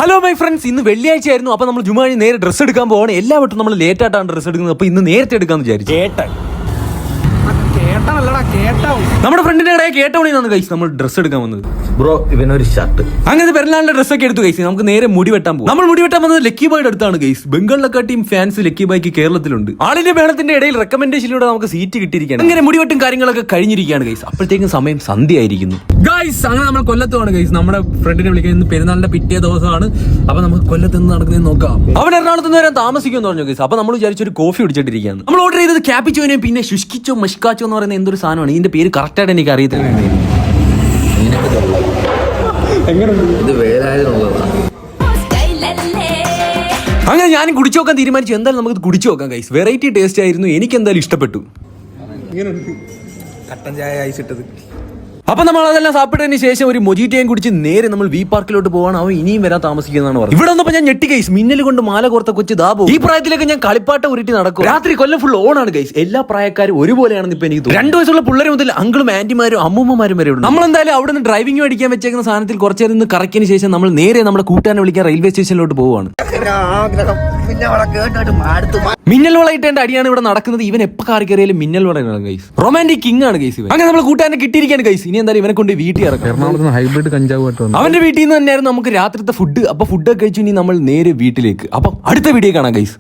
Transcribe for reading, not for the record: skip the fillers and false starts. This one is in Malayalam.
ഹലോ മൈ ഫ്രണ്ട്സ്, ഇന്ന് വെള്ളിയാഴ്ച ആയിരുന്നു. അപ്പോൾ നമ്മൾ ജുമാ നേരെ ഡ്രസ്സ് എടുക്കാൻ പോവാണ്. എല്ലാ വട്ടം നമ്മൾ ലേറ്റ് ആയിട്ടാണ് ഡ്രസ്സ് എടുക്കുന്നത്. അപ്പോൾ ഇന്ന് നേരത്തെ എടുക്കാന്ന് വിചാരിച്ചു. നമ്മുടെ ഫ്രണ്ടിന്റെ കടയിൽ കേട്ടവണിന്നാണ് കൈസ് നമ്മൾ ഡ്രസ്സ് എടുക്കാൻ വന്നത്. ബ്രോ ഇവനൊരു ഷർട്ട് അങ്ങനെ പെരുന്നാളിന്റെ ഡ്രസ്സൊക്കെ എടുത്തു കൈസ്. നമുക്ക് നേരെ മുടി വെട്ടാൻ പോകും. നമ്മൾ മുടി വെട്ടാൻ വന്നത് ലക്കി ബോയുടെ അടുത്താണ് കൈസ്. ബംഗാളിലൊക്കെ ടീം ഫാൻസ് ലക്കി ബോയ്ക്ക് കേരളത്തിലുണ്ട്. ആളിന്റെ മേളത്തിന്റെ ഇടയിൽ റെക്കമെൻഡേഷനിലൂടെ നമുക്ക് സീറ്റ് കിട്ടിയിരിക്കുകയാണ്. അങ്ങനെ മുടിവെട്ടും കാര്യങ്ങളൊക്കെ കഴിഞ്ഞിരിക്കുകയാണ് കൈസ്. അപ്പോഴത്തേക്കും സമയം സന്ധ്യയായിരിക്കുന്നു ഗൈസ്. അങ്ങനെ നമ്മൾ കൊല്ലത്തുമാണ് ഗൈസ്. നമ്മുടെ ഫ്രണ്ടിനെ വിളിക്കാൻ ഇന്ന് പെരുന്നാളിന്റെ പിറ്റേ ദിവസമാണ്. അപ്പൊ നമുക്ക് കൊല്ലത്ത് നിന്ന് നടക്കുന്നത് നോക്കാം. അവൻ എറണാകുളത്ത് നിന്ന് വരാൻ താമസിക്കുമെന്ന് പറഞ്ഞു ഗൈസ്. അപ്പൊ നമ്മൾ വിചാരിച്ചൊരു കോഫി കുടിച്ചിട്ടിരിക്കുകയാണ്. നമ്മൾ ഓർഡർ ചെയ്തത് ക്യാപ്പിച്ചോനെ പിന്നെ ശുഷ്കിച്ചോ മഷ്കാച്ചോ എന്ന് പറയുന്ന എന്തൊരു സാധനമാണ്. ഇതിന്റെ പേര് കറക്റ്റായിട്ട് എനിക്ക് അറിയത്തില്ല. ഇത് വേലായതിനുള്ളതാണ്. അങ്ങനെ ഞാൻ കുടിച്ചു നോക്കാൻ തീരുമാനിച്ചു. എന്തായാലും നമുക്ക് കുടിച്ചു നോക്കാം ഗൈസ്. വെറൈറ്റി ടേസ്റ്റ് ആയിരുന്നു. എനിക്ക് എന്തായാലും ഇഷ്ടപ്പെട്ടു. കട്ടൻ ചായ അയച്ചിട്ടത്. അപ്പൊ നമ്മൾ അതെല്ലാം സാപ്പിട്ടതിന് ശേഷം ഒരു മൊജിറ്റയും കുടിച്ച് നേരെ നമ്മൾ വി പാർക്കിലോട്ട് പോവാണ്. അവൻ ഇനിയും വരാൻ താമസിക്കുന്നതാണ് പറഞ്ഞത്. ഇവിടെ വന്നപ്പോ ഞാൻ ഞെട്ടി ഗൈസ്. മിന്നൽ കൊണ്ട് മാല കോർത്ത കൊച്ചു ദാ പോകും. ഈ പ്രായത്തിലൊക്കെ ഞാൻ കളിപ്പാട്ട ഉരുട്ടി നടക്കും. രാത്രി കൊല്ലം ഫുൾ ഓണാണ് ഗൈസ്. എല്ലാ പ്രായക്കാരും ഒരുപോലെയാണെന്ന് ഇപ്പൊ എനിക്ക് തോന്നുന്നു. 2 വയസ്സുള്ള പിള്ളേർ മുതൽ അങ്കിളും ആന്റിമാരും അമ്മൂമ്മമാരും വരെ ഉണ്ട്. നമ്മൾ എന്തായാലും അവിടെ നിന്ന് ഡ്രൈവിംഗ് മേടിക്കാൻ വെച്ചേക്കുന്ന സാധനത്തിൽ കുറച്ചു നേരം നിന്ന് കറക്കിയതിന് ശേഷം നമ്മൾ നേരെ നമ്മുടെ കൂട്ടുകാരനെ വിളിക്കാൻ റെയിൽവേ സ്റ്റേഷനിലോട്ട് പോവാണ്. മിന്നൽ വളയിട്ടേണ്ട അടിയാണ് ഇവിടെ നടക്കുന്നത്. ഇവൻ എപ്പോ കാറി കയറിയാലും മിന്നൽ വളയാണ് ഗൈസ്. റൊമാന്റിക് കിങ് ആണ് ഗൈസ് ഇവൻ. അങ്ങനെ നമ്മൾ കൂട്ടുകാരനെ കിട്ടിയിരിക്കുകയാണ് ഗൈസ്. ഇനി എന്തായാലും ഇവനെ കൊണ്ട് വീട്ടിൽ ഇറക്കാം. എറണാകുളത്ത് ഹൈബ്രിഡ് കഞ്ചാവ് അവന്റെ വീട്ടിൽ നിന്ന് തന്നെയായിരുന്നു നമുക്ക് രാത്രിത്തെ ഫുഡ്. അപ്പൊ ഫുഡൊക്കെ കഴിച്ചു ഇനി നമ്മൾ നേരെ വീട്ടിലേക്ക്. അപ്പൊ അടുത്ത വീഡിയോ കാണാം ഗൈസ്.